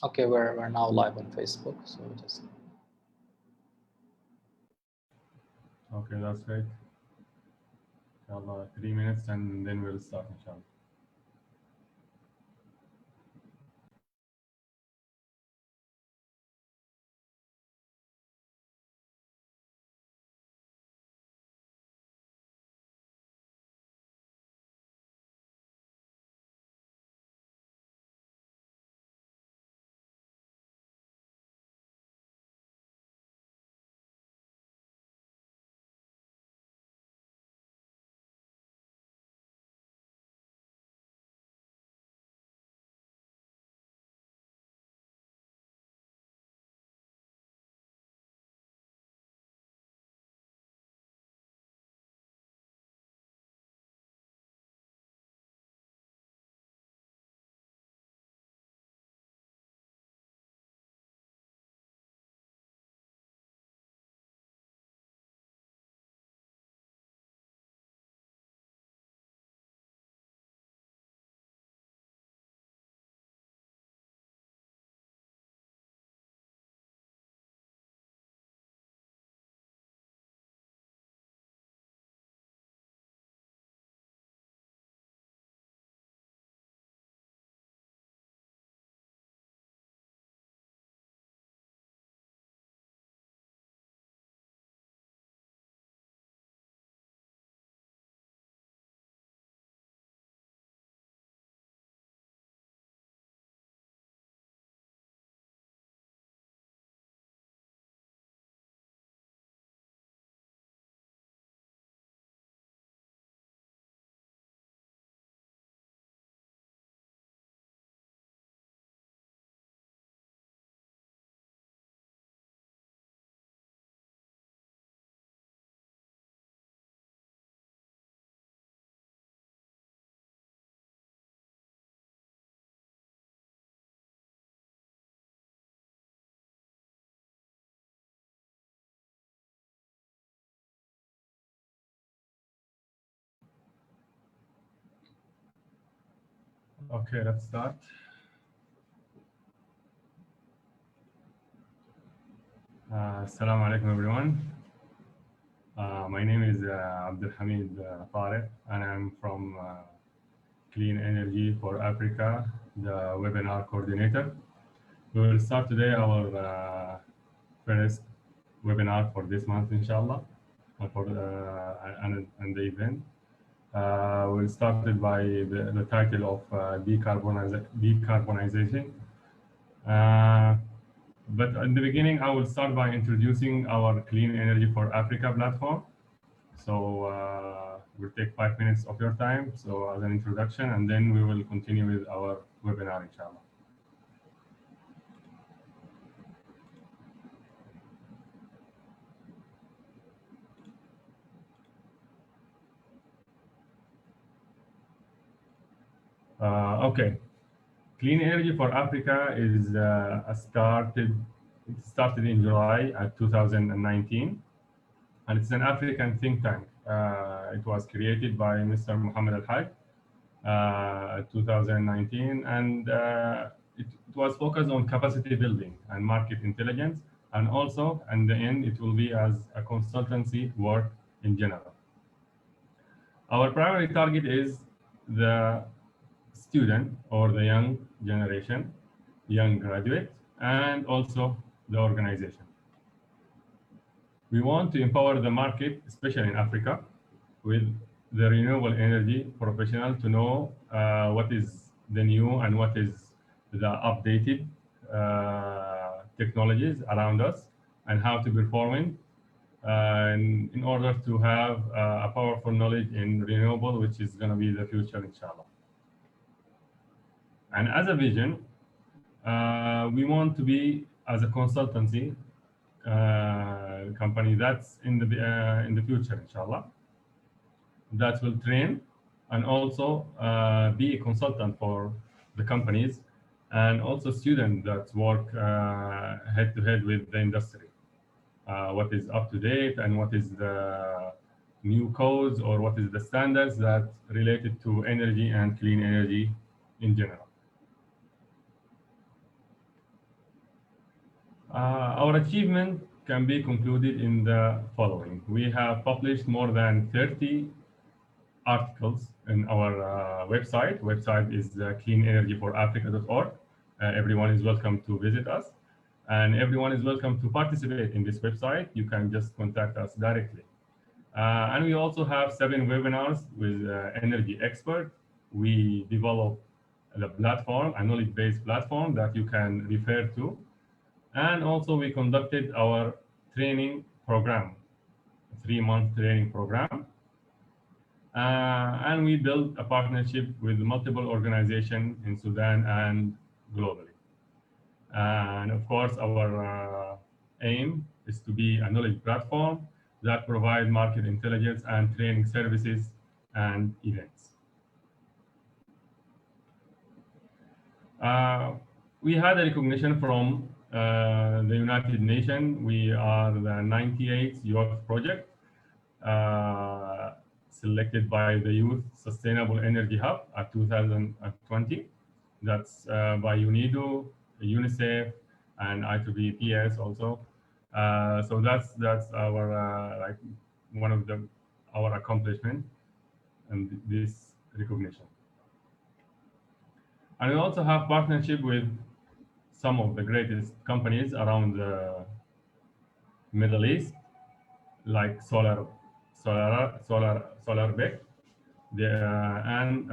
Okay, we're now live on Facebook, so just. Okay, that's great. 3 minutes and then we'll start, inshallah. Okay, let's start. Assalamu alaikum, everyone. My name is Abdul Hamid Tariq, and I'm from Clean Energy for Africa, the webinar coordinator. We will start today our first webinar for this month, inshallah, and the event. We'll start it by the title of Decarbonization. But in the beginning, I will start by introducing our Clean Energy for Africa platform. So we'll take 5 minutes of your time, so as an introduction, and then we will continue with our webinar, inshallah. Okay, Clean Energy for Africa is it started in July 2019, and it's an African think tank. It was created by Mr. Mohammed Al-Haj 2019, and it was focused on capacity building and market intelligence, and also in the end it will be as a consultancy work in general. Our primary target is the student or the young generation, young graduate, and also the organization. We want to empower the market, especially in Africa, with the renewable energy professional to know what is the new and what is the updated technologies around us and how to perform it in order to have a powerful knowledge in renewable, which is going to be the future, inshallah. And as a vision, we want to be as a consultancy company that's in the future, inshallah, that will train and also be a consultant for the companies and also students that work head to head with the industry. What is up to date and what is the new codes or what is the standards that related to energy and clean energy in general. Our achievement can be concluded in the following. We have published more than 30 articles in our website. Website is cleanenergyforafrica.org. Everyone is welcome to visit us, and everyone is welcome to participate in this website. You can just contact us directly. And we also have 7 webinars with energy experts. We develop the platform, a knowledge-based platform that you can refer to. And also we conducted our training program, a 3-month training program. And we built a partnership with multiple organizations in Sudan and globally. And of course, our aim is to be a knowledge platform that provides market intelligence and training services and events. We had a recognition from the United Nations. We are the 98th Youth Project, selected by the Youth Sustainable Energy Hub at 2020. That's by UNIDO, UNICEF, and IEEE also. So that's our like one of our accomplishment and this recognition. And we also have partnership with some of the greatest companies around the Middle East, like SolarBek, and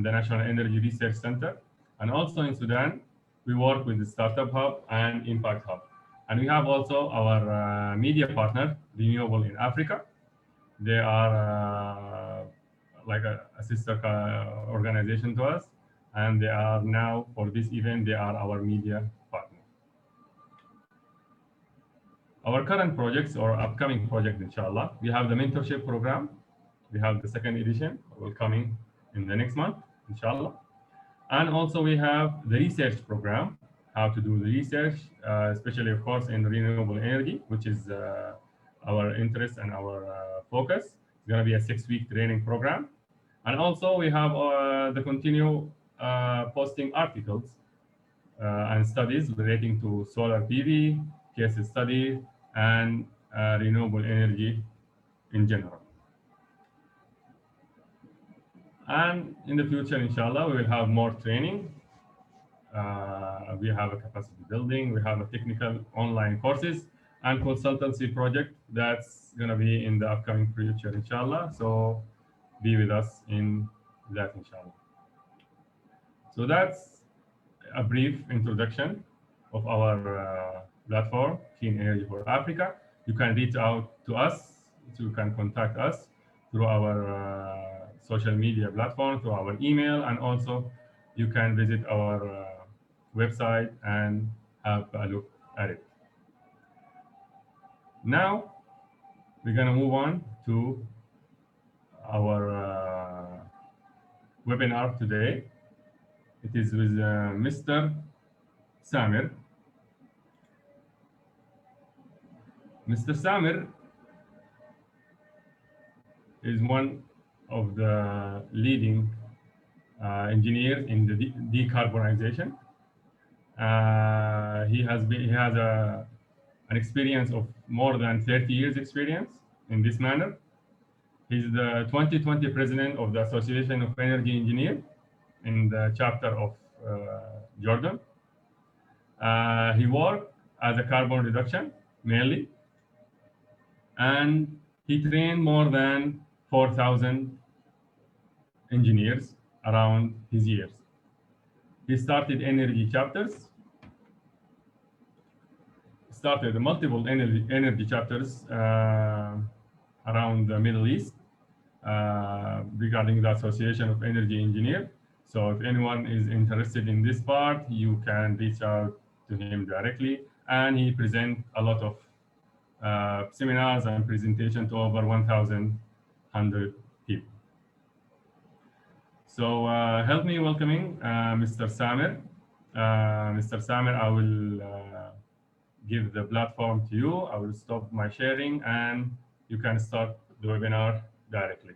the National Energy Research Center. And also in Sudan, we work with the Startup Hub and Impact Hub. And we have also our media partner, Renewable in Africa. They are like a sister organization to us. And they are now, for this event, they are our media partner. Our current projects or upcoming project, inshallah, we have the mentorship program. We have the 2nd edition will coming in the next month, inshallah. And also we have the research program, how to do the research, especially of course in renewable energy, which is our interest and our focus. It's going to be a 6-week training program. And also we have the continue posting articles and studies relating to solar PV, case study, and renewable energy in general. And in the future, inshallah, we will have more training. We have a capacity building, we have a technical online courses and consultancy project that's going to be in the upcoming future, inshallah. So be with us in that, inshallah. So that's a brief introduction of our platform, Clean Energy for Africa. You can reach out to us, you can contact us through our social media platform, through our email, and also you can visit our website and have a look at it. Now, we're going to move on to our webinar today. It is with Mr. Samir. Mr. Samir is one of the leading engineers in the decarbonization. He has an experience of more than 30 years experience in this manner. He's the 2020 president of the Association of Energy Engineers in the chapter of Jordan. He worked as a carbon reduction mainly, and he trained more than 4,000 engineers around his years. He started energy chapters, started multiple energy chapters around the Middle East regarding the Association of Energy Engineers. So if anyone is interested in this part, you can reach out to him directly. And he presents a lot of seminars and presentations to over 1,100 people. So help me welcoming Mr. Samir. Mr. Samir, I will give the platform to you. I will stop my sharing and you can start the webinar directly.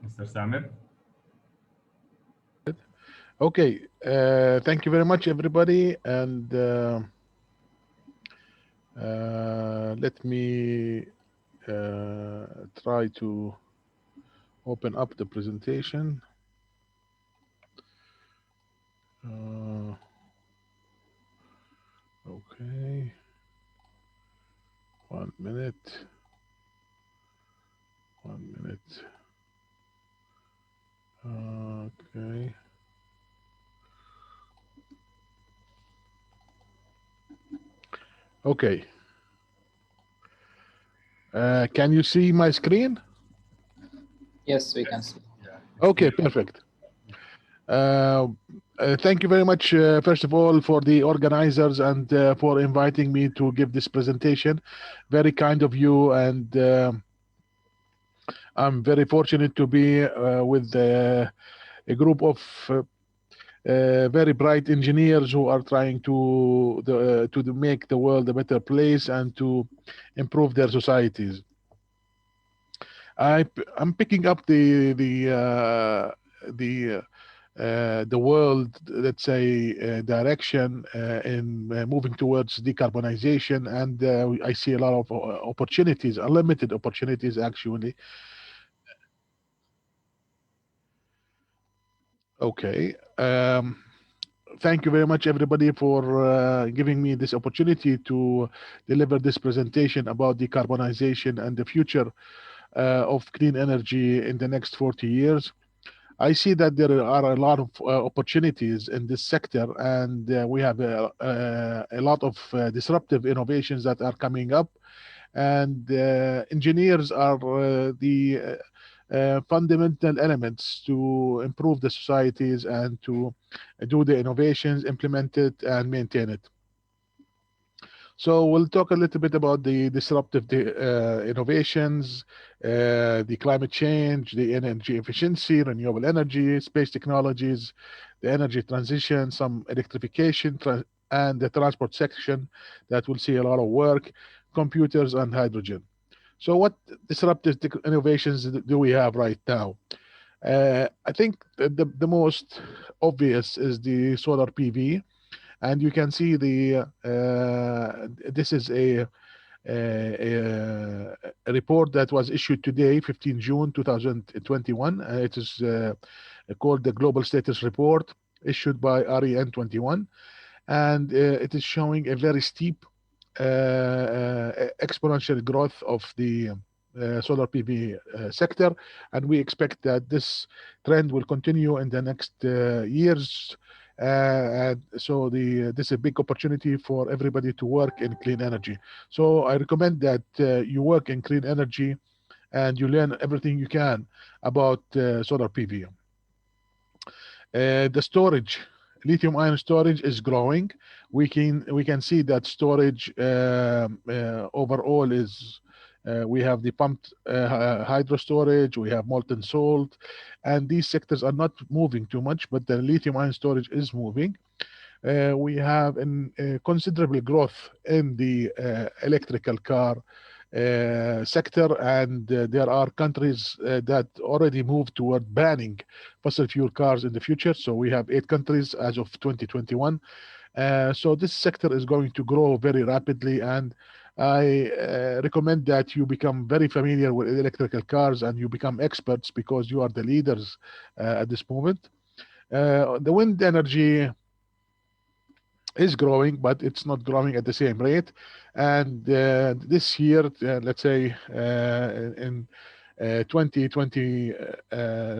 Mr. Samir. Okay, thank you very much, everybody, and let me try to open up the presentation. Okay, 1 minute. 1 minute. Okay. Okay. Can you see my screen? Yes, we can Yes. see. Yeah. Okay, perfect. Thank you very much, first of all, for the organizers and for inviting me to give this presentation. Very kind of you, and I'm very fortunate to be with a group of very bright engineers who are trying to make the world a better place and to improve their societies. I'm picking up the world, let's say, direction in moving towards decarbonization, and I see a lot of opportunities, unlimited opportunities, actually. Okay. Thank you very much, everybody, for giving me this opportunity to deliver this presentation about decarbonization and the future of clean energy in the next 40 years. I see that there are a lot of opportunities in this sector, and we have a lot of disruptive innovations that are coming up. And engineers are the fundamental elements to improve the societies and to do the innovations, implement it, and maintain it. So we'll talk a little bit about the disruptive innovations, the climate change, the energy efficiency, renewable energy, space technologies, the energy transition, some electrification, and the transport section that will see a lot of work, computers and hydrogen. So what disruptive innovations do we have right now? I think the most obvious is the solar PV, and you can see this is a report that was issued today, 15 June 2021. It is called the Global Status Report, issued by REN21, and it is showing a very steep exponential growth of the solar PV sector, and we expect that this trend will continue in the next years. And so this is a big opportunity for everybody to work in clean energy. So I recommend that you work in clean energy and you learn everything you can about solar PV. The storage, lithium ion storage is growing. We can see that storage overall is we have the pumped hydro storage, we have molten salt, and these sectors are not moving too much, but the lithium ion storage is moving. We have considerable growth in the electrical car sector, and there are countries that already moved toward banning fossil fuel cars in the future. So we have 8 countries as of 2021. So this sector is going to grow very rapidly, and I recommend that you become very familiar with electrical cars and you become experts because you are the leaders at this moment. The wind energy is growing, but it's not growing at the same rate. And this year, let's say in 2020,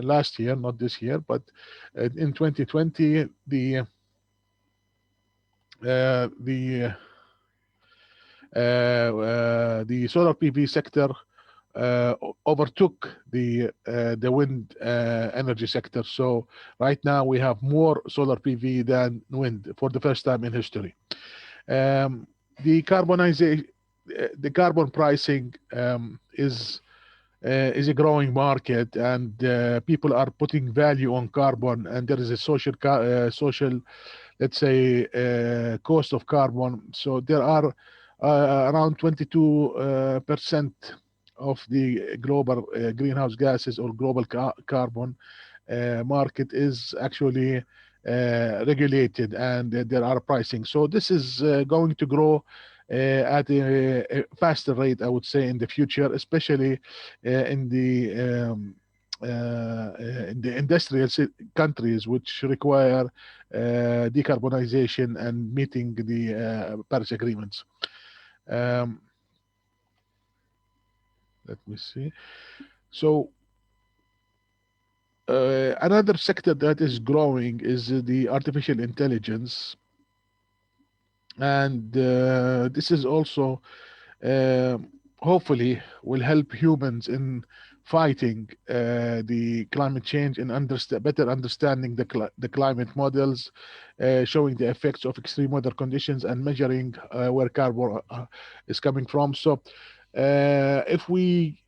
last year, not this year, but in 2020, the solar PV sector overtook the wind energy sector. So right now we have more solar PV than wind for the first time in history. The carbon pricing is a growing market, and people are putting value on carbon, and there is a social, let's say, cost of carbon. So there are around 22% of the global greenhouse gases or global carbon market is actually regulated, and there are pricing. So this is going to grow at a faster rate, I would say, in the future, especially in the industrial countries which require decarbonization and meeting the Paris agreements. Let me see. So another sector that is growing is the artificial intelligence, and this is also hopefully will help humans in fighting the climate change and better understanding the climate models, showing the effects of extreme weather conditions and measuring where carbon is coming from. So if we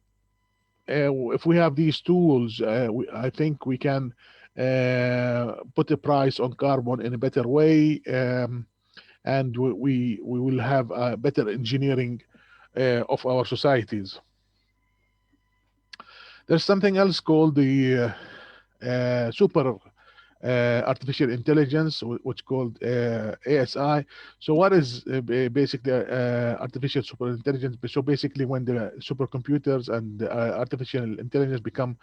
have these tools, I think we can put a price on carbon in a better way, and we will have a better engineering of our societies. There's something else called the super artificial intelligence, which called ASI. So what is basically artificial super intelligence? So basically when the supercomputers and artificial intelligence become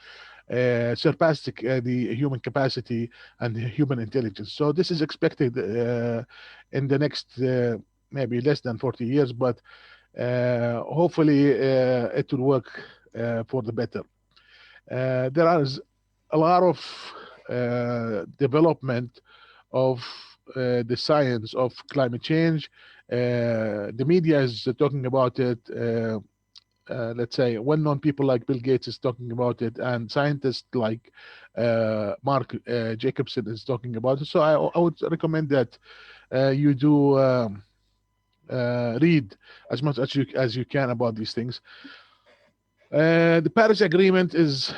surpass the human capacity and human intelligence. So this is expected in the next maybe less than 40 years, but hopefully it will work for the better. There is a lot of development of the science of climate change. The media is talking about it. Let's say well-known people like Bill Gates is talking about it, and scientists like Mark Jacobson is talking about it. So I would recommend that you do read as much as you can about these things. The Paris Agreement is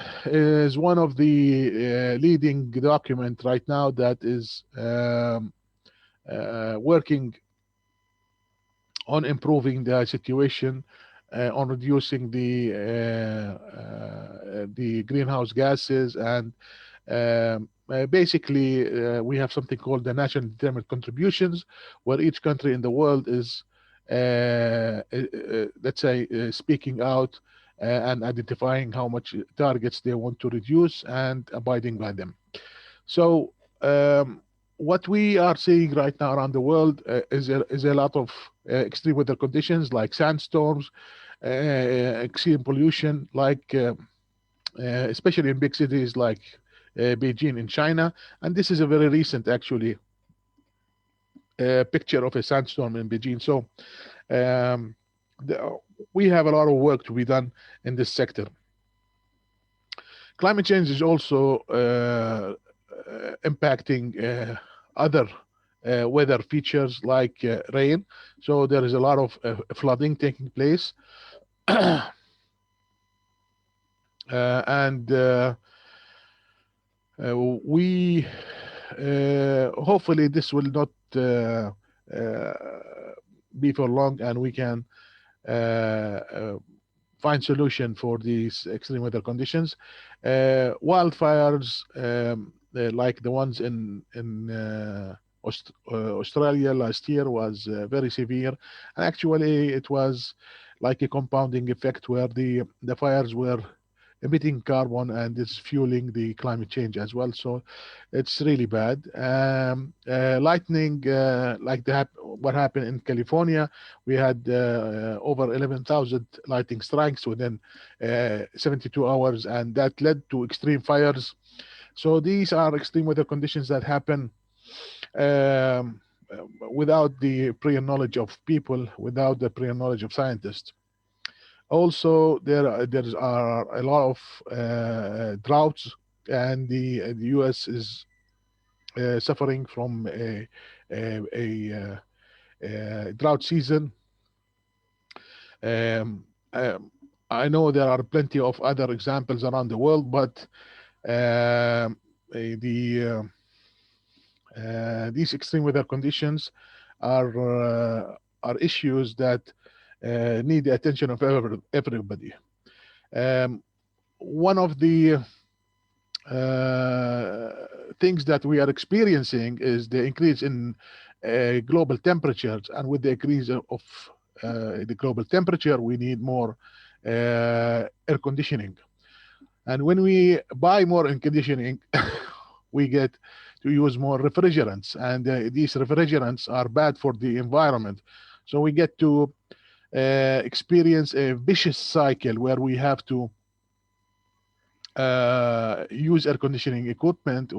one of the leading document right now that is working on improving the situation, on reducing the greenhouse gases, and basically we have something called the national determined contributions, where each country in the world is let's say speaking out and identifying how much targets they want to reduce and abiding by them. So what we are seeing right now around the world is a lot of extreme weather conditions like sandstorms, extreme pollution, like especially in big cities like Beijing in China. And this is a very recent, actually, picture of a sandstorm in Beijing. So we have a lot of work to be done in this sector. Climate change is also impacting other weather features like rain. So there is a lot of flooding taking place. And we hopefully this will not be for long, and we can find solution for these extreme weather conditions. Wildfires like the ones in Australia last year was very severe, and actually it was like a compounding effect where the fires were emitting carbon and it's fueling the climate change as well. So it's really bad. Lightning, like what happened in California, we had over 11,000 lightning strikes within 72 hours, and that led to extreme fires. So these are extreme weather conditions that happen without the prior knowledge of people, without the prior knowledge of scientists. Also, there are a lot of droughts, and the U.S. is suffering from a drought season. I know there are plenty of other examples around the world, but these extreme weather conditions are issues that need the attention of everybody. One of the things that we are experiencing is the increase in global temperatures, and with the increase of the global temperature, we need more air conditioning. And when we buy more air conditioning, we get to use more refrigerants, and these refrigerants are bad for the environment. So we get to experience a vicious cycle where we have to use air conditioning equipment,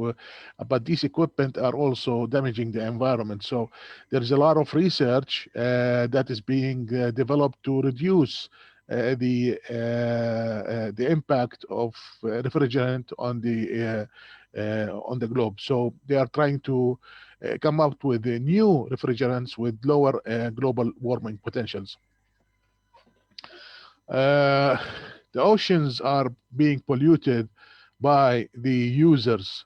but these equipment are also damaging the environment. So there's a lot of research that is being developed to reduce the impact of refrigerant on the globe. So they are trying to come up with new refrigerants with lower global warming potentials. The oceans are being polluted by the users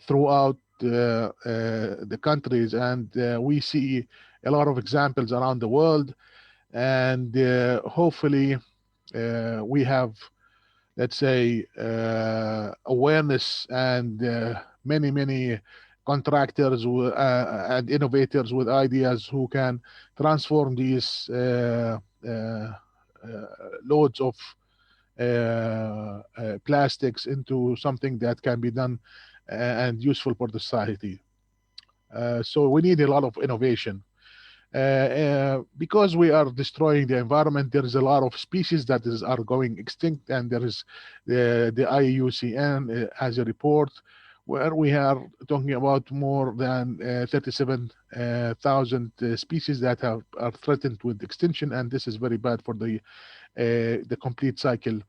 throughout the countries, and we see a lot of examples around the world. And hopefully we have, let's say, awareness and many contractors and innovators with ideas who can transform these loads of plastics into something that can be done and useful for the society. So we need a lot of innovation. Because we are destroying the environment, there is a lot of species that are going extinct, and there is the IUCN has a report where we are talking about more than 37,000 species that are threatened with extinction, and this is very bad for the complete cycle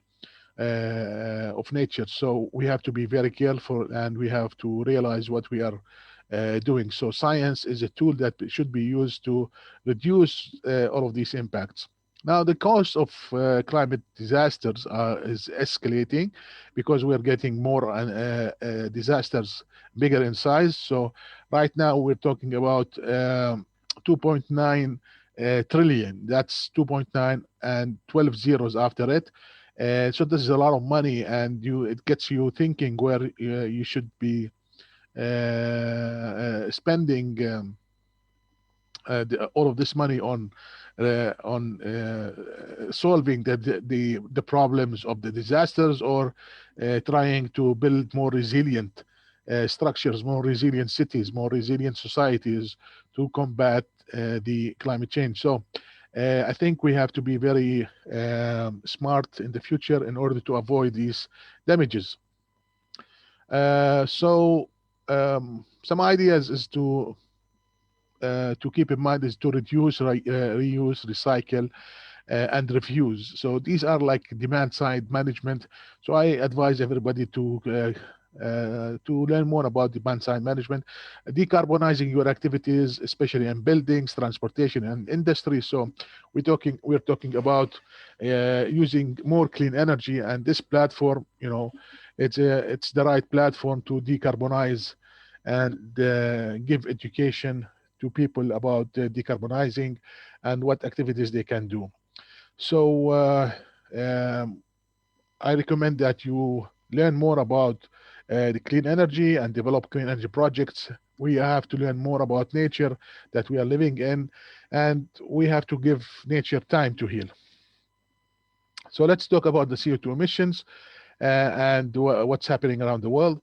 of nature. So we have to be very careful, and we have to realize what we are doing. So science is a tool that should be used to reduce all of these impacts. Now, the cost of climate disasters is escalating because we're getting more disasters bigger in size. So right now we're talking about 2.9 trillion. That's 2.9 and 12 zeros after it. So this is a lot of money, and it gets you thinking where you should be spending all of this money on solving the problems of the disasters, or trying to build more resilient structures, more resilient cities, more resilient societies to combat the climate change. So I think we have to be very smart in the future in order to avoid these damages. So some ideas is to keep in mind is to reduce, reuse, recycle, and refuse. So these are like demand side management. So I advise everybody to learn more about demand side management, decarbonizing your activities, especially in buildings, transportation, and industry. So we're talking about using more clean energy, and this platform, it's the right platform to decarbonize and give education to people about decarbonizing and what activities they can do. So I recommend that you learn more about the clean energy and develop clean energy projects. We have to learn more about nature that we are living in, and we have to give nature time to heal. So let's talk about the CO2 emissions and what's happening around the world.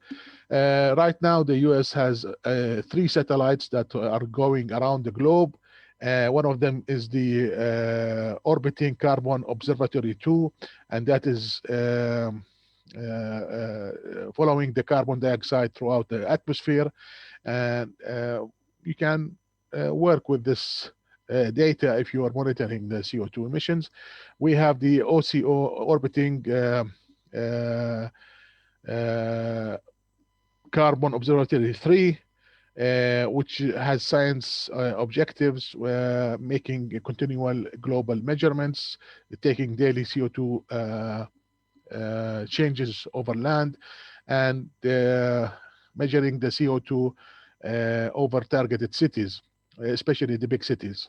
Right now, the US has 3 satellites that are going around the globe. One of them is the Orbiting Carbon Observatory 2, and that is following the carbon dioxide throughout the atmosphere. And you can work with this data if you are monitoring the CO2 emissions. We have the OCO Orbiting Carbon Observatory 3, which has science objectives, making continual global measurements, taking daily CO2 changes over land, and measuring the CO2 over targeted cities, especially the big cities.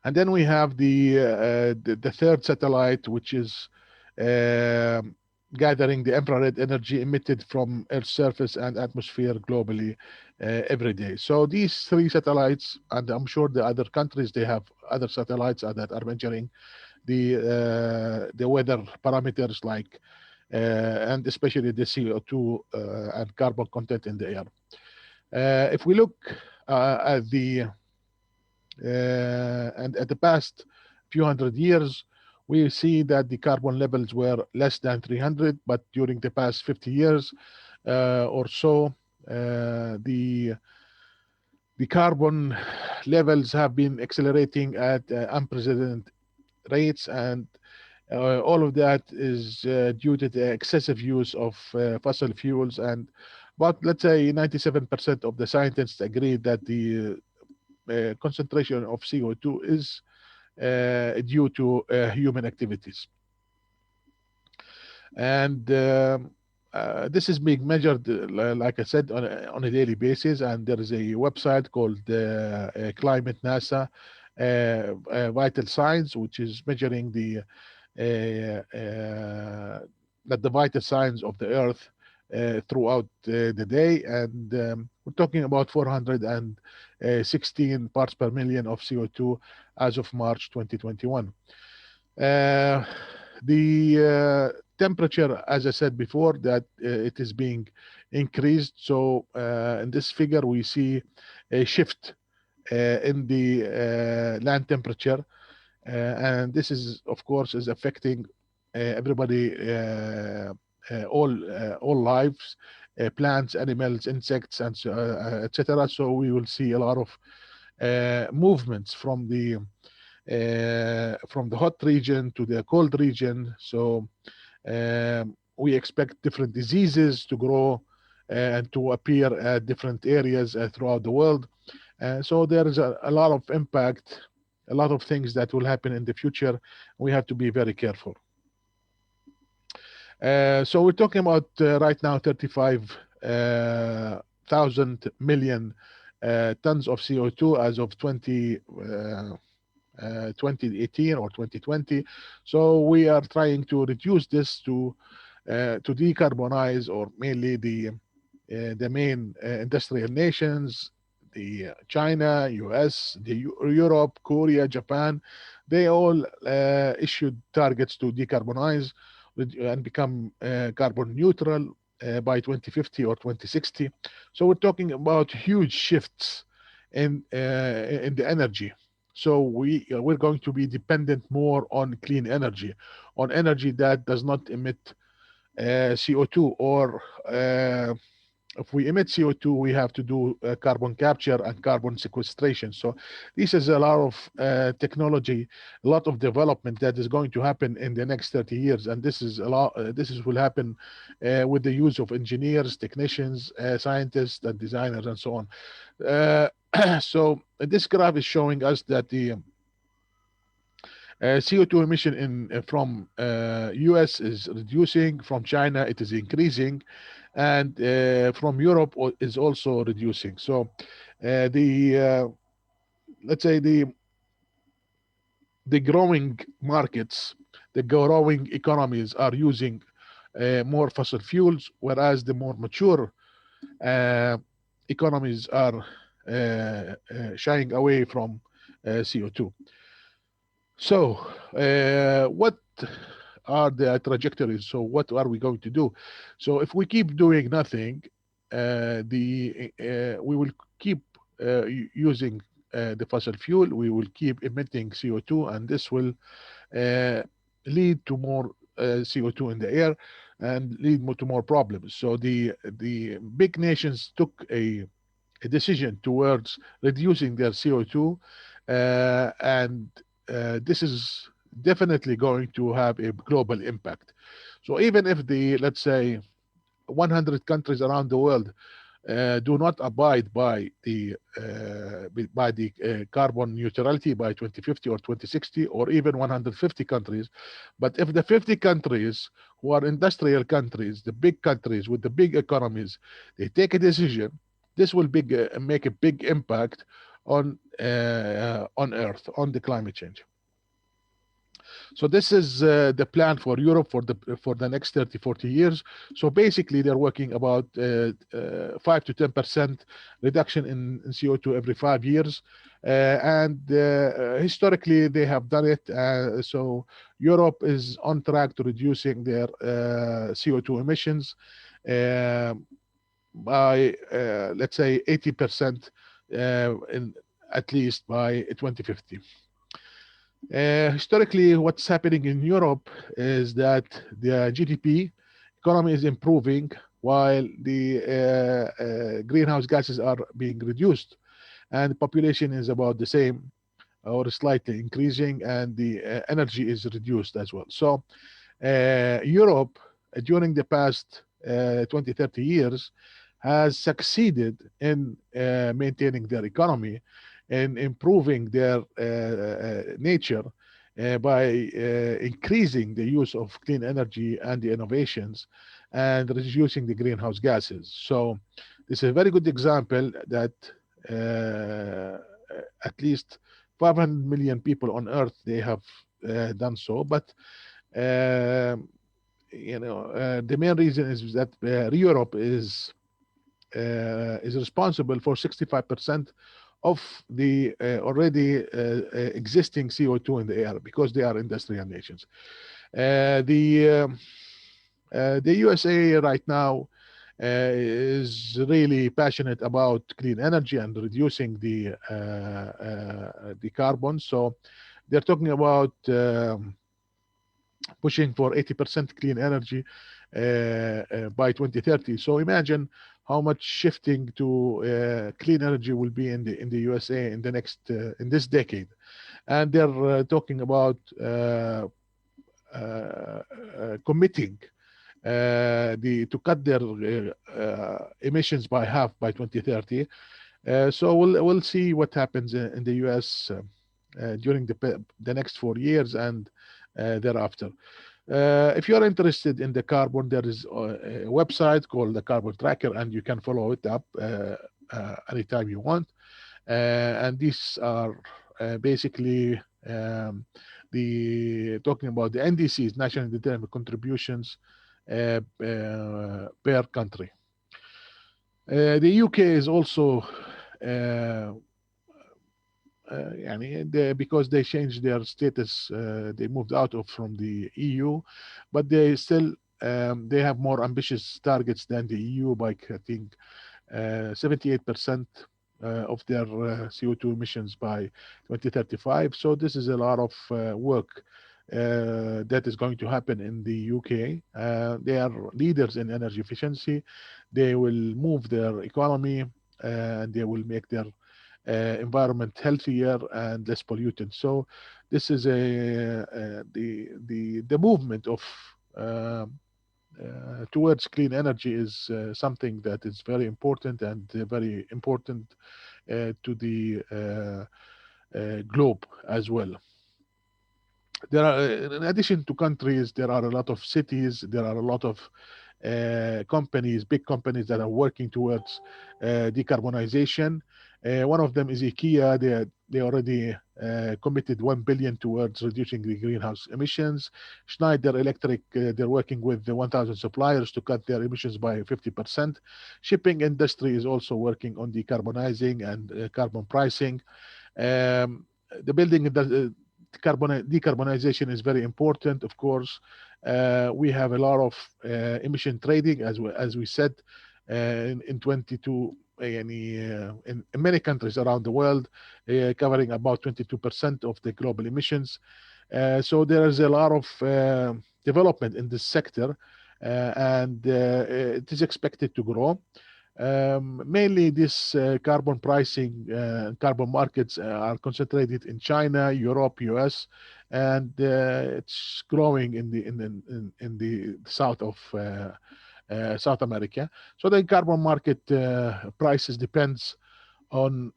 And then we have the third satellite, which is gathering the infrared energy emitted from Earth's surface and atmosphere globally every day. So these three satellites, and I'm sure the other countries, they have other satellites that are measuring the weather parameters like and especially the CO2 and carbon content in the air. If we look at the and at the past few hundred years, we see that the carbon levels were less than 300, but during the past 50 years or so, the carbon levels have been accelerating at unprecedented rates, and all of that is due to the excessive use of fossil fuels. And about, let's say, 97% of the scientists agree that the concentration of CO2 is due to human activities. And this is being measured, like I said, on a daily basis. And there is a website called Climate NASA Vital Signs, which is measuring the vital signs of the Earth throughout the day. And we're talking about 416 parts per million of CO2 as of March 2021. The temperature, as I said before, that it is being increased. So in this figure, we see a shift in the land temperature. And this is, of course, is affecting everybody, all lives, plants, animals, insects, and so, etc. So we will see a lot of movements from the hot region to the cold region. So we expect different diseases to grow and to appear at different areas throughout the world. So there is a lot of impact, a lot of things that will happen in the future. We have to be very careful. So we're talking about right now 35,000 million tons of CO2 as of 2018 or 2020. So we are trying to reduce this to decarbonize, or mainly the main industrial nations, the China, US, Europe, Korea, Japan. They all issued targets to decarbonize and become carbon neutral by 2050 or 2060. So we're talking about huge shifts in the energy. So we're going to be dependent more on clean energy, on energy that does not emit CO2, or if we emit CO2, we have to do carbon capture and carbon sequestration. So this is a lot of technology, a lot of development that is going to happen in the next 30 years. And this is a lot. Will happen with the use of engineers, technicians, scientists, and designers, and so on. So this graph is showing us that the CO2 emission from US is reducing, from China it is increasing, and from Europe is also reducing. So let's say the growing markets, the growing economies are using more fossil fuels, whereas the more mature economies are shying away from CO2. So what are the trajectories? So what are we going to do? So if we keep doing nothing, we will keep using the fossil fuel, we will keep emitting CO2, and this will lead to more CO2 in the air and lead to more problems. So the big nations took a decision towards reducing their CO2, and this is definitely going to have a global impact. So even if let's say 100 countries around the world do not abide by the carbon neutrality by 2050 or 2060, or even 150 countries, but if the 50 countries who are industrial countries, the big countries with the big economies, they take a decision, this will make a big impact on Earth, on the climate change. So this is the plan for Europe for the next 30, 40 years. So basically, they're working about 5 to 10% reduction in CO2 every 5 years. And historically, they have done it. So Europe is on track to reducing their CO2 emissions by, let's say, 80% in at least by 2050. Historically, what's happening in Europe is that the GDP economy is improving while the greenhouse gases are being reduced, and the population is about the same or slightly increasing, and the energy is reduced as well. So Europe, during the past 20, 30 years, has succeeded in maintaining their economy and improving their nature by increasing the use of clean energy and the innovations and reducing the greenhouse gases. So this is a very good example that at least 500 million people on earth, they have done so. But the main reason is that Europe is responsible for 65% of the already existing CO2 in the air, because they are industrial nations. The USA right now is really passionate about clean energy and reducing the carbon. So they're talking about pushing for 80% clean energy by 2030. So imagine how much shifting to clean energy will be in the USA in the next in this decade. And they're talking about committing to cut their emissions by half by 2030. So we'll see what happens in the US during the next 4 years and thereafter. If you're interested in the carbon, there is a website called the Carbon Tracker, and you can follow it up anytime you want. And these are basically talking about the NDCs, National Determined Contributions per country. The UK is also because they changed their status, they moved out from the EU, but they still they have more ambitious targets than the EU by cutting 78% of their CO2 emissions by 2035. So this is a lot of work that is going to happen in the UK. They are leaders in energy efficiency. They will move their economy and they will make their environment healthier and less polluted. So this is the movement of towards clean energy is something that is very important and very important to the globe as well. There are, in addition to countries, there are a lot of cities, there are a lot of companies, big companies that are working towards decarbonization. One of them is IKEA. They already committed 1 billion towards reducing the greenhouse emissions. Schneider Electric, they're working with the 1,000 suppliers to cut their emissions by 50%. Shipping industry is also working on decarbonizing and carbon pricing. The building decarbonization is very important, of course. We have a lot of emission trading, as we said, in 22 in many countries around the world, covering about 22% of the global emissions. So there is a lot of development in this sector, and it is expected to grow. Mainly this carbon pricing, carbon markets are concentrated in China, Europe, US, and it's growing in the south of South America. So the carbon market prices depends on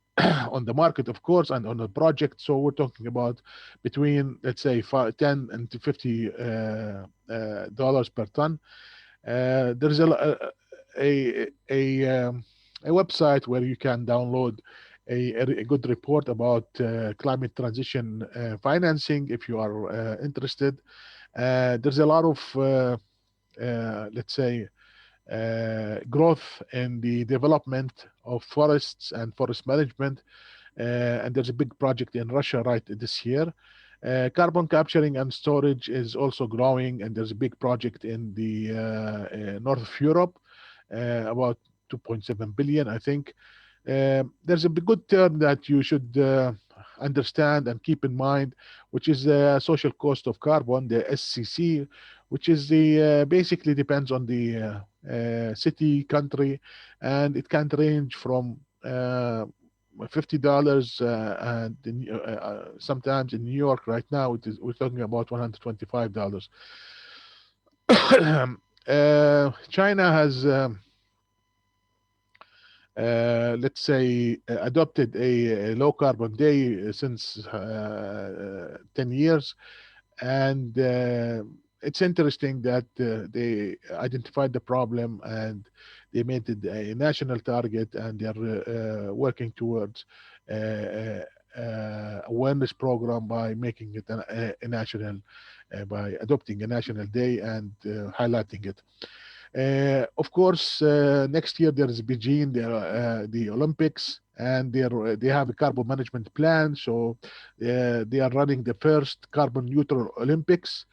on the market, of course, and on the project. So we're talking about between, let's say, $10 and $50 per ton. There is a website where you can download a good report about climate transition financing if you are interested. There's a lot of, let's say, growth in the development of forests and forest management. And there's a big project in Russia right this year. Carbon capturing and storage is also growing, and there's a big project in the north of Europe, about 2.7 billion, I think. There's a good term that you should understand and keep in mind, which is the social cost of carbon, the SCC, which is the basically depends on the city, country, and it can range from $50 and sometimes in New York right now we're talking about $125. China has let's say adopted a low carbon day since 10 years, and it's interesting that they identified the problem and they made it a national target, and they're working towards awareness program by making it a national, by adopting a national day and highlighting it. Of course, next year there is Beijing, the Olympics, and they have a carbon management plan. So they are running the first carbon neutral Olympics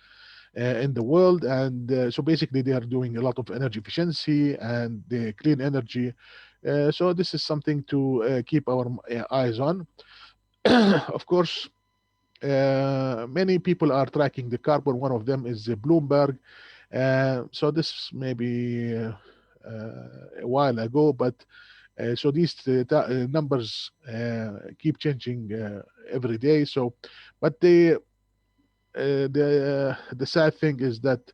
in the world, and so basically they are doing a lot of energy efficiency and the clean energy. So this is something to keep our eyes on. Of course, many people are tracking the carbon. One of them is Bloomberg. So this may be a while ago, but so these numbers keep changing every day. So, but the sad thing is that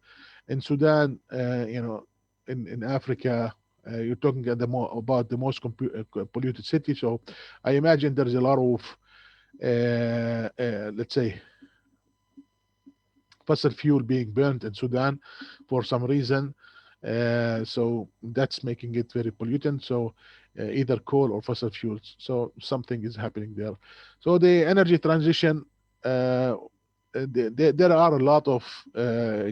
in Sudan, in Africa, you're talking about the most polluted city. So I imagine there is a lot of let's say fossil fuel being burnt in Sudan for some reason. So that's making it very pollutant. So either coal or fossil fuels. So something is happening there. So the energy transition, there are a lot of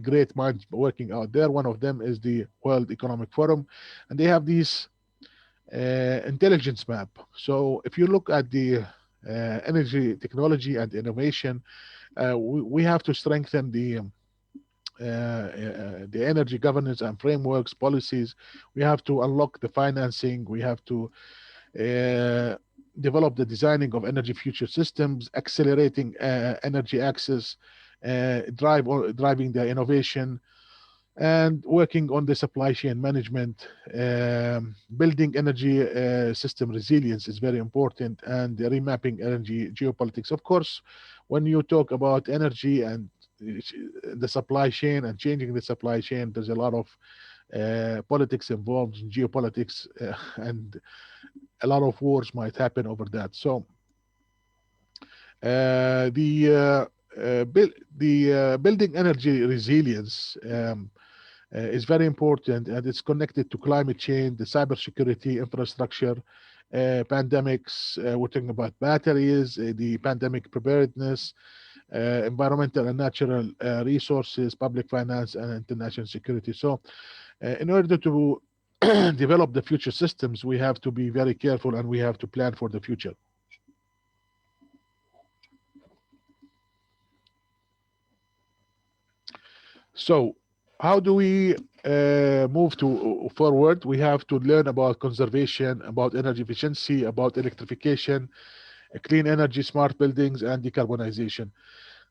great minds working out there. One of them is the World Economic Forum, and they have these intelligence map. So if you look at the energy technology and innovation, we have to strengthen the energy governance and frameworks policies. We have to unlock the financing. We have to develop the designing of energy future systems, accelerating energy access, driving the innovation, and working on the supply chain management. Building energy system resilience is very important, and the remapping energy geopolitics. Of course, when you talk about energy and the supply chain and changing the supply chain, there's a lot of politics involved in geopolitics, and a lot of wars might happen over that. So building energy resilience is very important, and it's connected to climate change, the cybersecurity infrastructure, pandemics. We're talking about batteries, the pandemic preparedness, environmental and natural resources, public finance, and international security. So in order to develop the future systems, we have to be very careful and we have to plan for the future. So how do we move forward? We have to learn about conservation, about energy efficiency, about electrification, clean energy, smart buildings, and decarbonization.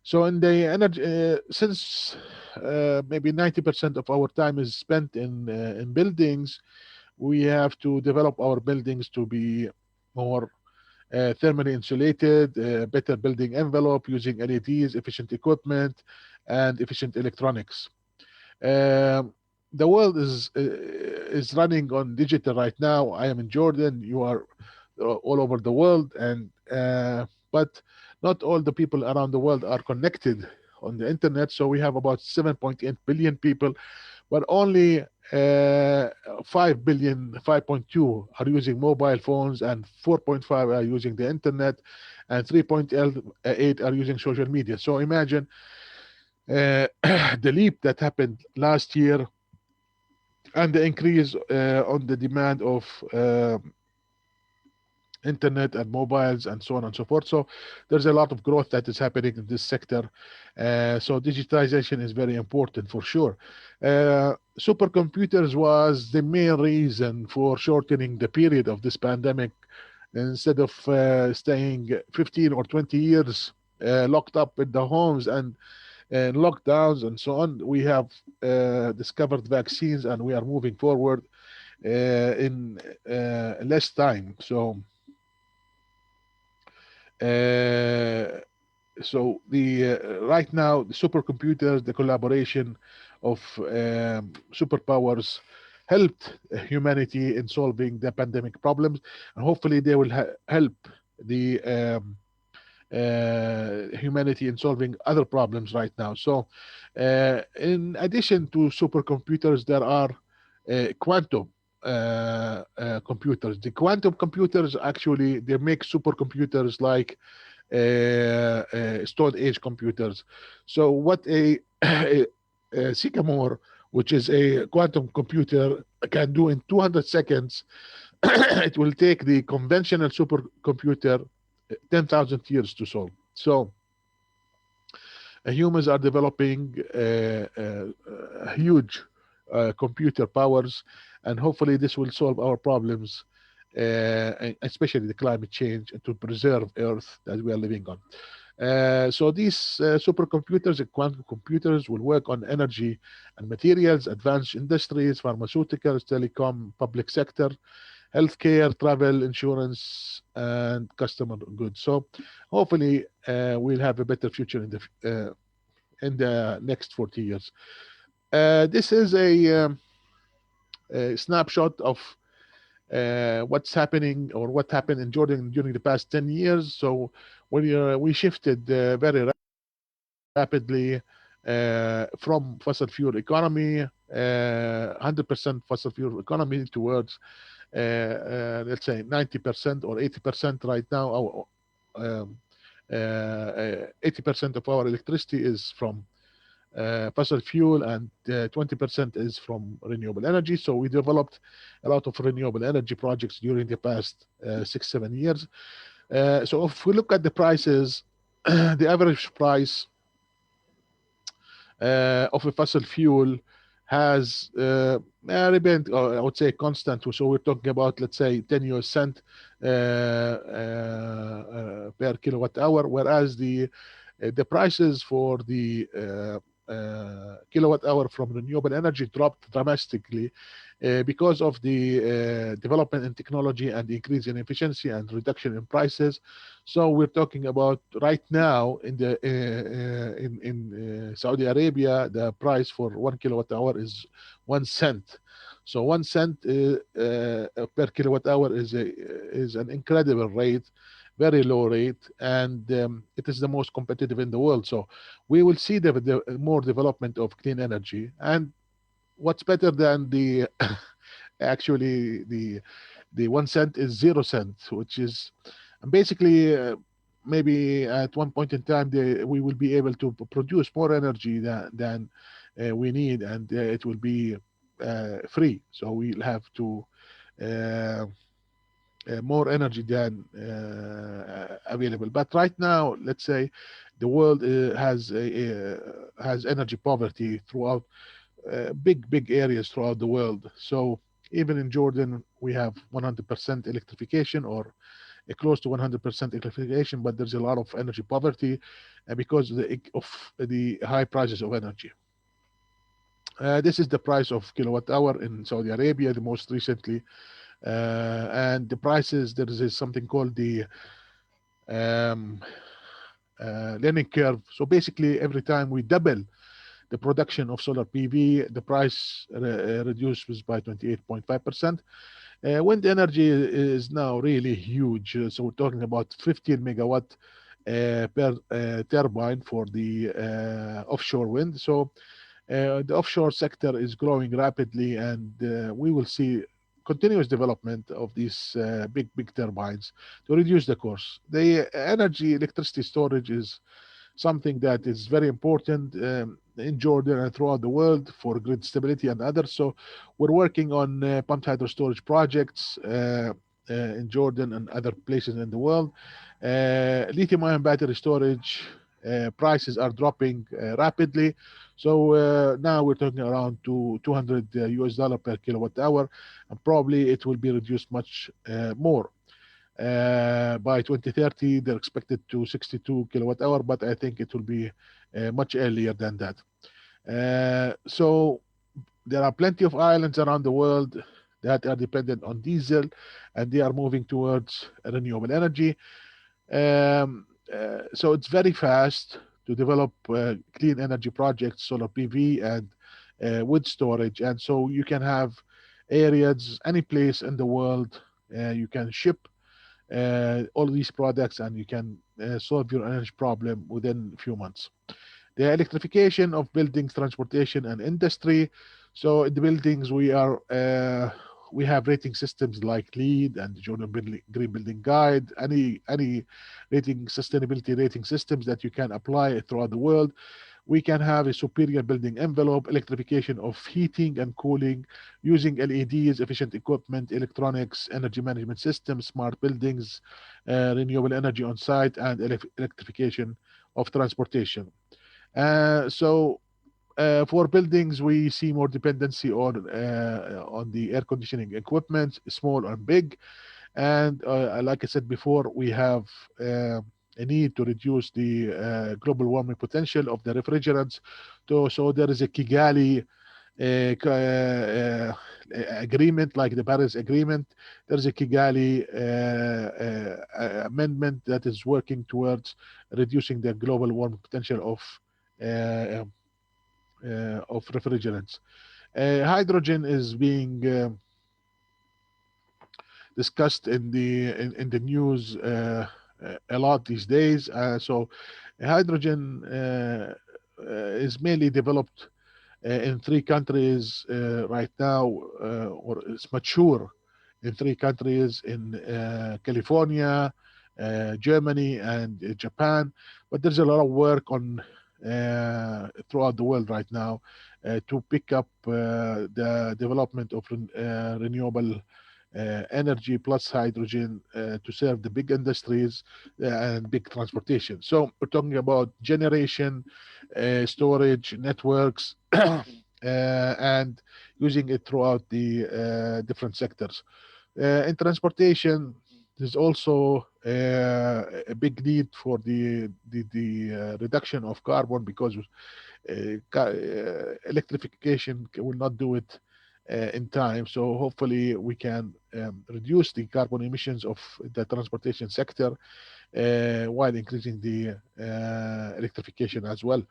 So in the energy, since maybe 90% of our time is spent in buildings, we have to develop our buildings to be more thermally insulated, better building envelope, using LEDs, efficient equipment, and efficient electronics. The world is running on digital right now. I am in Jordan. You are all over the world, and but not all the people around the world are connected on the internet. So we have about 7.8 billion people, but only 5 billion, 5.2 are using mobile phones, and 4.5 are using the internet, and 3.8 are using social media. So imagine the leap that happened last year and the increase on the demand of internet and mobiles and so on and so forth. So there's a lot of growth that is happening in this sector. So digitization is very important for sure. Supercomputers was the main reason for shortening the period of this pandemic. Instead of staying 15 or 20 years locked up in the homes and lockdowns and so on, we have discovered vaccines, and we are moving forward in less time. Uh, so the right now the supercomputers, the collaboration of superpowers helped humanity in solving the pandemic problems, and hopefully they will help the humanity in solving other problems right now. So in addition to supercomputers, there are quantum computers. The quantum computers, actually, they make supercomputers like Stone Age computers. So what a Sycamore, which is a quantum computer, can do in 200 seconds, it will take the conventional supercomputer 10,000 years to solve. So humans are developing huge computer powers, and hopefully this will solve our problems, especially the climate change, and to preserve Earth that we are living on. So these supercomputers and quantum computers will work on energy and materials, advanced industries, pharmaceuticals, telecom, public sector, healthcare, travel, insurance, and customer goods. So hopefully we'll have a better future in the next 40 years. This is a snapshot of what's happening, or what happened in Jordan during the past 10 years. So we shifted very rapidly from fossil fuel economy, 100% fossil fuel economy, towards let's say 90% or 80% right now. 80% of our electricity is from fossil fuel, and 20% is from renewable energy. So we developed a lot of renewable energy projects during the past 6-7 years. So if we look at the prices, the average price of a fossil fuel has remained, I would say, constant. So we're talking about, let's say, 10 US cent per kilowatt hour, whereas the prices for the kilowatt hour from renewable energy dropped dramatically because of the development in technology and the increase in efficiency and reduction in prices. So we're talking about right now in the in Saudi Arabia, the price for 1 kilowatt hour is 1 cent. So 1 cent per kilowatt hour is an incredible rate, very low rate, and it is the most competitive in the world. So we will see the more development of clean energy. And what's better than the actually the 1 cent is 0 cent, which is basically maybe at one point in time we will be able to produce more energy than we need, and it will be free. So we'll have to more energy than available. But right now, let's say the world has energy poverty throughout big areas throughout the world. So even in Jordan, we have 100% electrification, or close to 100% electrification, but there's a lot of energy poverty because of the high prices of energy. This is the price of kilowatt hour in Saudi Arabia, the most recently. And the prices, there is something called the learning curve. So basically, every time we double the production of solar PV, the price reduces by 28.5%. Wind energy is now really huge. So we're talking about 15 megawatt per turbine for the offshore wind. So The offshore sector is growing rapidly, and we will see continuous development of these big turbines to reduce the cost. The electricity storage is something that is very important in Jordan and throughout the world for grid stability and others. So we're working on pumped hydro storage projects in Jordan and other places in the world. Lithium-ion battery storage prices are dropping rapidly. So now we're talking around 200 US dollar per kilowatt hour, and probably it will be reduced much more. By 2030, they're expected to 62 kilowatt hour, but I think it will be much earlier than that. So there are plenty of islands around the world that are dependent on diesel, and they are moving towards renewable energy. So it's very fast to develop clean energy projects, solar PV and wood storage. And so you can have areas, any place in the world, you can ship all these products, and you can solve your energy problem within a few months. The electrification of buildings, transportation, and industry. So in the buildings, we have rating systems like LEED and the Jordan Green Building Guide. Any sustainability rating systems that you can apply throughout the world. We can have a superior building envelope, electrification of heating and cooling, using LEDs, efficient equipment, electronics, energy management systems, smart buildings, renewable energy on site, and electrification of transportation. For buildings, we see more dependency on the air conditioning equipment, small and big. And like I said before, we have a need to reduce the global warming potential of the refrigerants. So there is a Kigali agreement, like the Paris Agreement. There's a Kigali amendment that is working towards reducing the global warming potential of refrigerants. Hydrogen is being discussed in the news a lot these days. So hydrogen is mainly developed in 3 countries right now, or it's mature in 3 countries, in California, Germany, and Japan. But there's a lot of work on throughout the world right now to pick up the development of renewable energy plus hydrogen to serve the big industries and big transportation. So we're talking about generation, storage, networks, and using it throughout the different sectors. In transportation, there's also a big need for the reduction of carbon, because electrification will not do it in time. So hopefully we can reduce the carbon emissions of the transportation sector while increasing the electrification as well.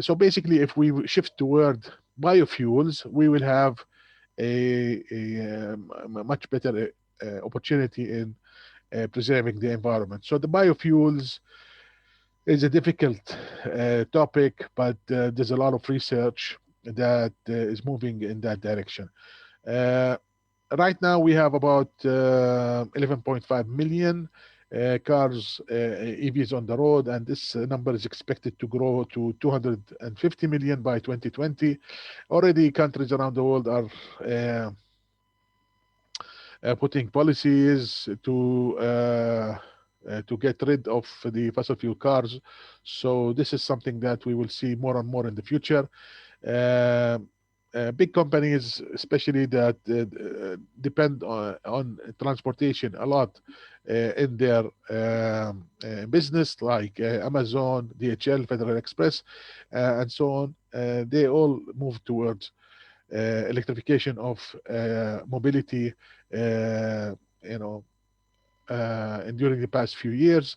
So basically, if we shift toward biofuels, we will have a much better opportunity in preserving the environment. So the biofuels is a difficult topic, but there's a lot of research that is moving in that direction. Right now, we have about 11.5 million cars, EVs on the road, and this number is expected to grow to 250 million by 2020. Already, countries around the world are putting policies to get rid of the fossil fuel cars. So this is something that we will see more and more in the future. Big companies, especially that depend on transportation a lot in their business, like Amazon, DHL, Federal Express, and so on, they all move towards electrification of mobility, during the past few years.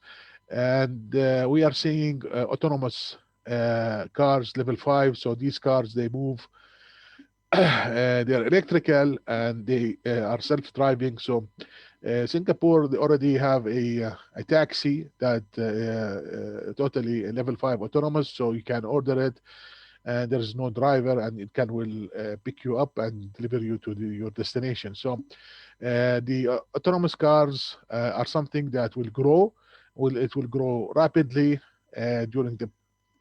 And we are seeing autonomous cars, level 5. So these cars, they move, they're electrical, and they are self-driving. So Singapore, they already have a taxi that totally level 5 autonomous, so you can order it and there is no driver, and it will pick you up and deliver you to your destination. So the autonomous cars are something that will grow. It will grow rapidly during the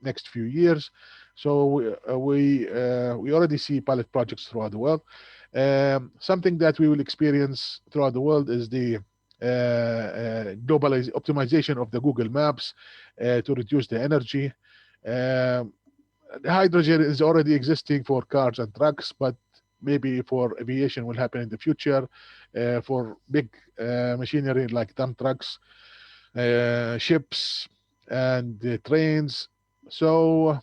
next few years. So we already see pilot projects throughout the world. Something that we will experience throughout the world is the optimization of the Google Maps to reduce the energy. Um, Hydrogen is already existing for cars and trucks, but maybe for aviation will happen in the future. For big machinery like dump trucks, ships, and trains. So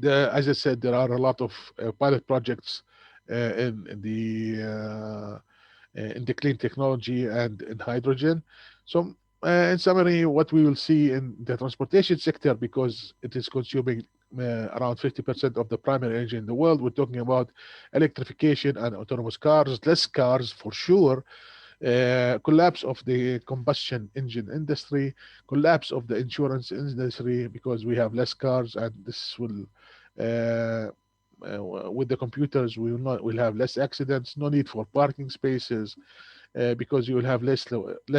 as I said, there are a lot of pilot projects in the clean technology and in hydrogen. So, in summary, what we will see in the transportation sector, because it is consuming around 50% of the primary energy in the world, we're talking about electrification and autonomous cars, less cars for sure, collapse of the combustion engine industry, collapse of the insurance industry because we have less cars, and this will with the computers we'll have less accidents, no need for parking spaces because you will have less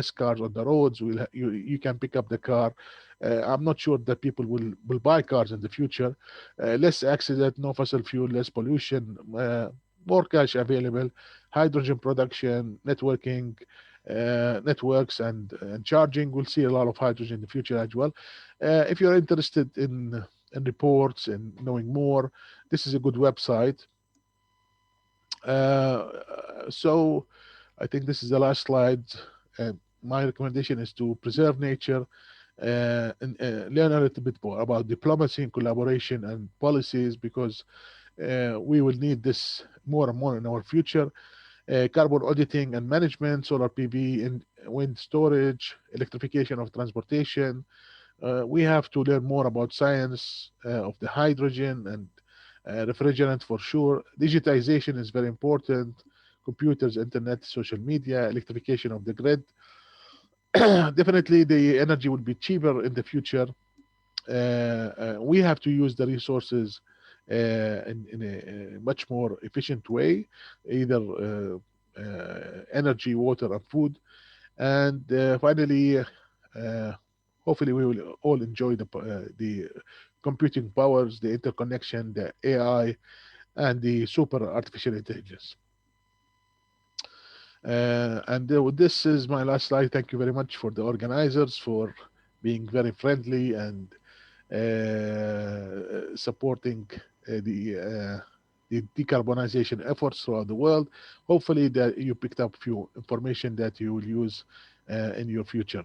cars on the roads. You can pick up the car. I'm not sure that people will buy cars in the future. Less accident, no fossil fuel, less pollution, more cash available, hydrogen production, networking, networks, and charging. We'll see a lot of hydrogen in the future as well. If you're interested in reports and knowing more, this is a good website. So I think this is the last slide. My recommendation is to preserve nature and learn a little bit more about diplomacy and collaboration and policies, because we will need this more and more in our future. Carbon auditing and management, solar PV and wind storage, electrification of transportation. We have to learn more about science of the hydrogen and refrigerant for sure. Digitization is very important. Computers, internet, social media, electrification of the grid. Definitely the energy will be cheaper in the future. We have to use the resources in a much more efficient way, either energy, water, and food. And finally, hopefully we will all enjoy the computing powers, the interconnection, the AI, and the super artificial intelligence. This is my last slide. Thank you very much for the organizers for being very friendly and supporting the decarbonization efforts throughout the world. Hopefully that you picked up a few information that you will use in your future.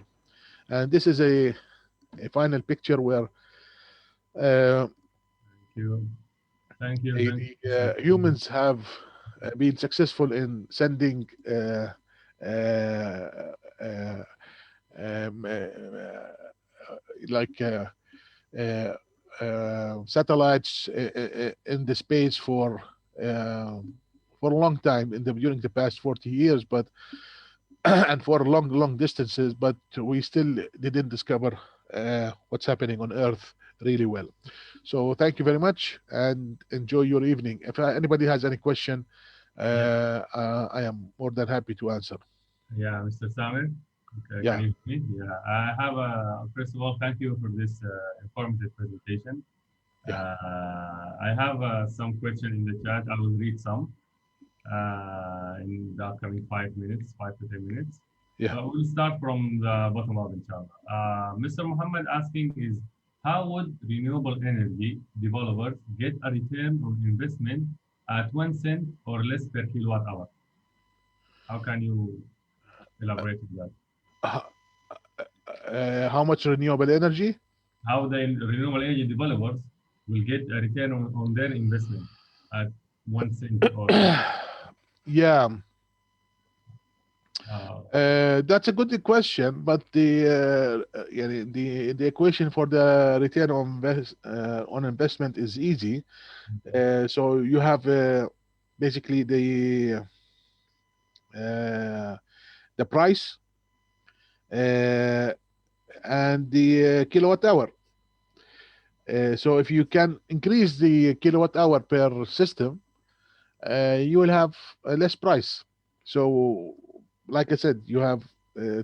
And this is a final picture where Thank you. Humans have been successful in sending um, like satellites in the space for a long time during the past 40 years, but and for long distances, but we still didn't discover what's happening on Earth really well. So thank you very much and enjoy your evening. If anybody has any question, I am more than happy to answer. Yeah, Mr. Samir. Okay, Yeah. can you hear me? Yeah, I have first of all, thank you for this informative presentation. Yeah. I have some question in the chat. I will read some in the upcoming 5 minutes, 5 to 10 minutes. Yeah. We'll start from the bottom up, inshallah. Mr. Muhammad asking is, how would renewable energy developers get a return on investment at 1 cent or less per kilowatt hour? How can you elaborate on that? How much renewable energy? How the renewable energy developers will get a return on their investment at 1 cent or yeah. That's a good question, but the equation for the return on investment is easy. So you have basically the price and the kilowatt hour. So if you can increase the kilowatt hour per system, you will have a less price. So, like I said, you have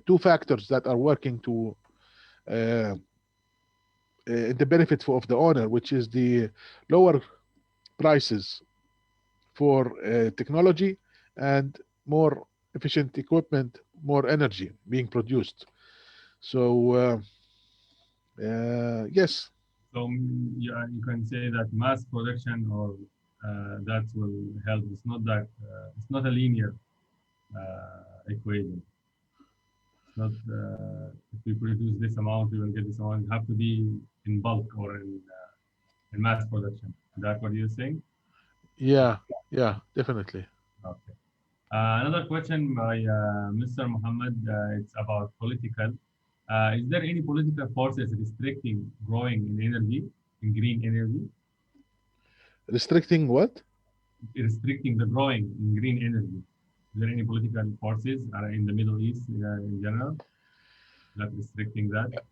two factors that are working to the benefit of the owner, which is the lower prices for technology and more efficient equipment, more energy being produced. So, yes. So yeah, you can say that mass production or that will help. It's not a linear equation. It's not if we produce this amount, we will get this amount. It have to be in bulk or in mass production. Is that what you're saying? Yeah, yeah, definitely. Okay. Another question by Mr. Muhammad. It's about political. Is there any political forces restricting growing in energy, in green energy, Restricting what? restricting the growing in green energy? Is there any political forces in the Middle East in general that restricting that?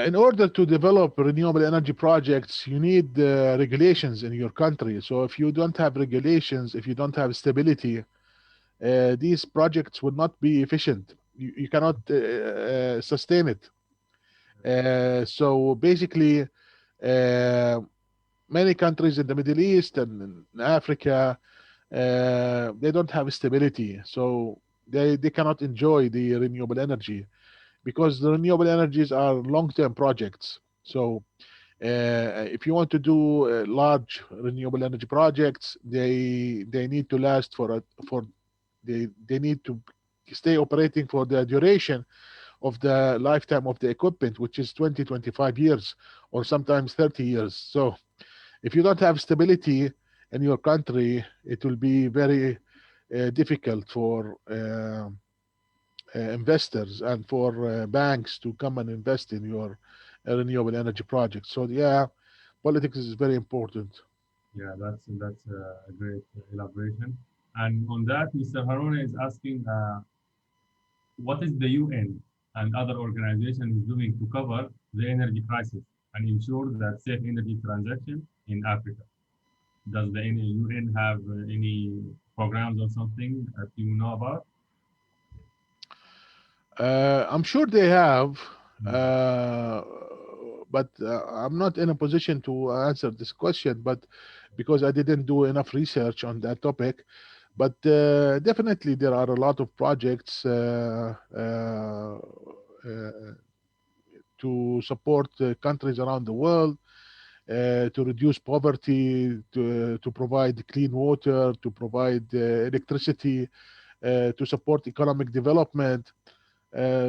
In order to develop renewable energy projects, you need regulations in your country. So if you don't have regulations, if you don't have stability, these projects would not be efficient. You cannot sustain it. So basically, uh, many countries in the Middle East and in Africa, they don't have stability. So they cannot enjoy the renewable energy because the renewable energies are long-term projects. So if you want to do large renewable energy projects, they need to last for they need to stay operating for the duration of the lifetime of the equipment, which is 20, 25 years, or sometimes 30 years. So if you don't have stability in your country, it will be very difficult for investors and for banks to come and invest in your renewable energy projects. So yeah, politics is very important. Yeah, that's a great elaboration. And on that, Mr. Haruna is asking, what is the UN and other organizations doing to cover the energy crisis and ensure that safe energy transaction in Africa? Does the UN have any programs or something that you know about? I'm sure they have, Mm. uh, but I'm not in a position to answer this question, but because I didn't do enough research on that topic. But definitely there are a lot of projects to support countries around the world, to reduce poverty, to provide clean water, to provide electricity, to support economic development.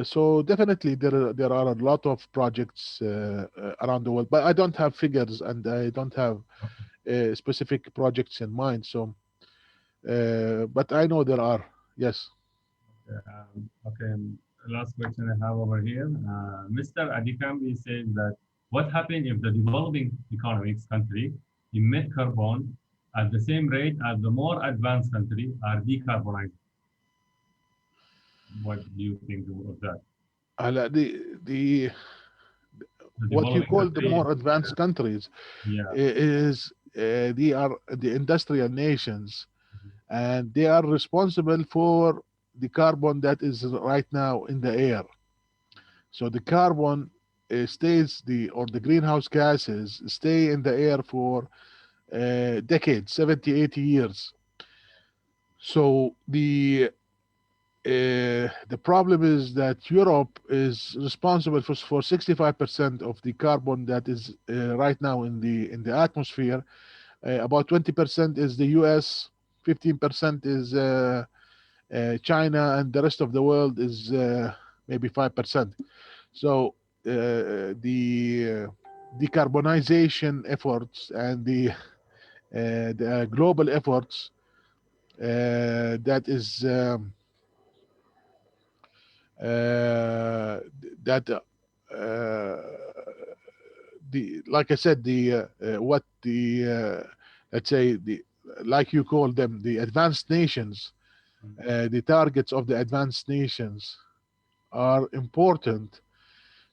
So definitely there are a lot of projects around the world, but I don't have figures and I don't have specific projects in mind. So, but I know there are. Yes. Okay, last question I have over here. Mr. Adikambi says that what happens if the developing economics country emit carbon at the same rate as the more advanced country are decarbonized? What do you think of that? The The what you developing call the countries, more advanced countries yeah. is they are the industrial nations, and they are responsible for the carbon that is right now in the air. So the carbon stays the greenhouse gases stay in the air for decades, 70, 80 years. So the problem is that Europe is responsible for 65% of the carbon that is right now in the atmosphere. About 20% is the US, 15% is China, and the rest of the world is maybe 5%. So the decarbonization efforts and the global efforts that is that the like I said what the let's say the like you call them the advanced nations, the targets of the advanced nations are important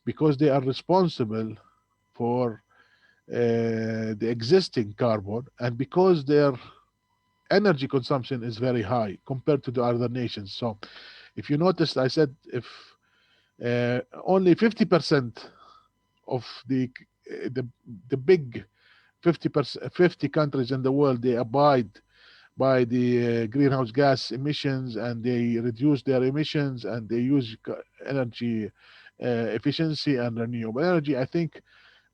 because they are responsible for the existing carbon, and because their energy consumption is very high compared to the other nations. So if you noticed, I said if only 50% of the big 50 countries in the world, they abide by the greenhouse gas emissions, and they reduce their emissions, and they use energy efficiency and renewable energy, I think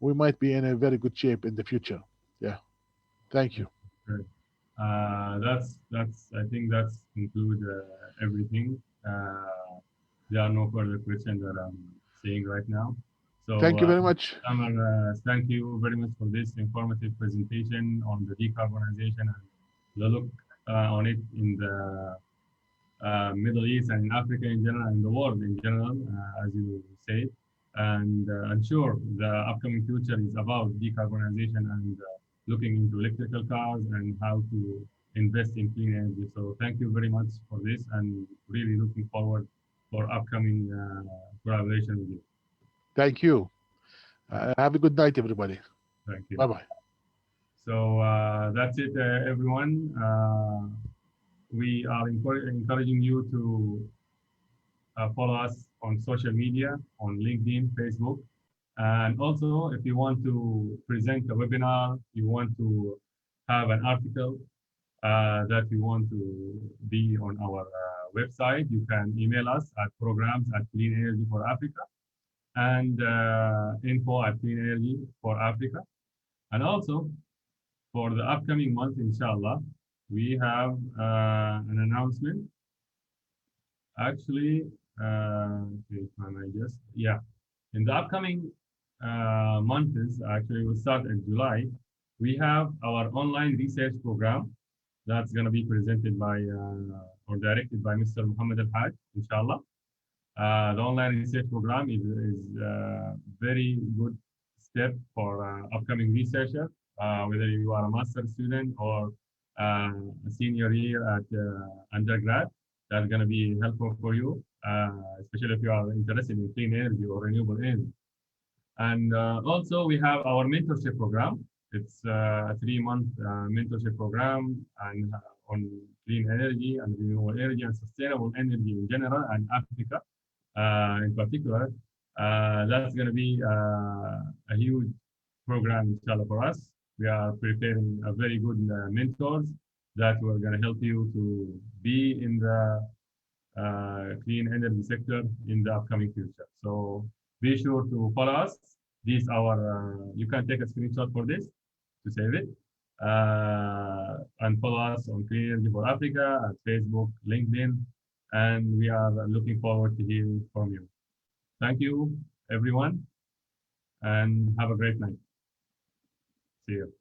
we might be in a very good shape in the future. Yeah. Thank you. Great. I think that's include everything. There are no further questions that I'm seeing right now. So Thank you very much. Tamer, thank you very much for this informative presentation on the decarbonization and the look on it in the Middle East and in Africa in general and the world in general, as you say. And I'm sure the upcoming future is about decarbonization and looking into electrical cars and how to invest in clean energy. So thank you very much for this, and really looking forward for upcoming collaboration with you. Thank you. Have a good night, everybody. Thank you. Bye-bye. So that's it, everyone. We are encouraging you to follow us on social media, on LinkedIn, Facebook. And also, if you want to present a webinar, you want to have an article that you want to be on our website, you can email us at programs@Cleanenergy for Africa and info@Cleanenergy for Africa. And also, for the upcoming month, inshallah, we have an announcement. Actually, in the upcoming months, actually we'll start in July, we have our online research program that's going to be presented by or directed by Mr. Muhammad Al-Haj, inshallah. The online research program is a very good step for upcoming researcher, whether you are a master's student or a senior year at undergrad. That's going to be helpful for you, especially if you are interested in clean energy or renewable energy. And also we have our mentorship program. It's a 3-month mentorship program and on clean energy and renewable energy and sustainable energy in general and Africa in particular. That's going to be a huge program, inshallah, for us. We are preparing a very good mentors that were going to help you to be in the clean energy sector in the upcoming future. So be sure to follow us. These our you can take a screenshot for this to save it, and follow us on Clean Energy for Africa at Facebook, LinkedIn, and we are looking forward to hearing from you. Thank you, everyone, and have a great night. See you.